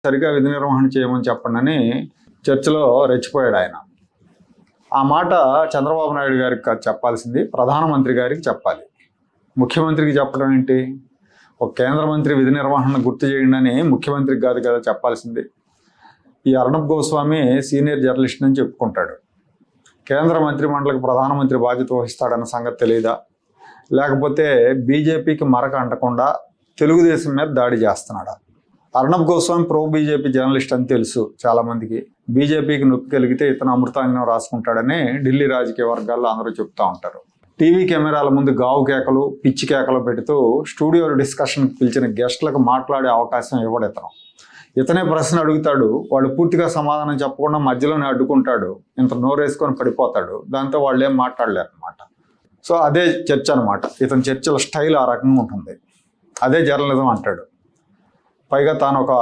సరిగా విధి నిర్వహణ చేయమని చెప్పండి అని చర్చలో రెచ్చిపోయాడు ఆయన. ఆ మాట చంద్రబాబు నాయుడు గారికి కాదు చెప్పాల్సింది, ప్రధానమంత్రి గారికి చెప్పాలి. ముఖ్యమంత్రికి చెప్పడం ఏంటి? ఒక కేంద్ర మంత్రి విధి నిర్వహణ గుర్తు చేయండి అని ముఖ్యమంత్రికి కాదు కదా చెప్పాల్సింది. ఈ అర్ణబ్ గోస్వామి సీనియర్ జర్నలిస్ట్ అని చెప్పుకుంటాడు. కేంద్ర మంత్రి మండలికి ప్రధానమంత్రి బాధ్యత వహిస్తాడన్న సంగతి తెలియదా? లేకపోతే బీజేపీకి మరక అంటకుండా తెలుగుదేశం మీద దాడి చేస్తున్నాడా? Arnab Goswami pro BJP journalist అని తెలుసు చాలామందికి. బీజేపీకి నొప్పి కలిగితే ఇతను అమృతాంజనం రాసుకుంటాడని ఢిల్లీ రాజకీయ వర్గాల్లో అందరూ చెప్తూ ఉంటారు. టీవీ కెమెరాల ముందు గావు కేకలు, పిచ్చి కేకలు పెడుతూ స్టూడియోలో డిస్కషన్కి పిలిచిన గెస్టులకు మాట్లాడే అవకాశం ఇవ్వడు ఇతను. ఇతనే ప్రశ్న అడుగుతాడు, వాళ్ళు పూర్తిగా సమాధానం చెప్పకుండా మధ్యలోనే అడ్డుకుంటాడు, ఇంత నోరేసుకొని పడిపోతాడు. దాంతో వాళ్ళు ఏం మాట్లాడలేరు అనమాట. సో అదే చర్చ అనమాట. ఇతని చర్చల స్టైల్ ఆ రకంగా ఉంటుంది. అదే జర్నలిజం అంటాడు. పైగా తాను ఒక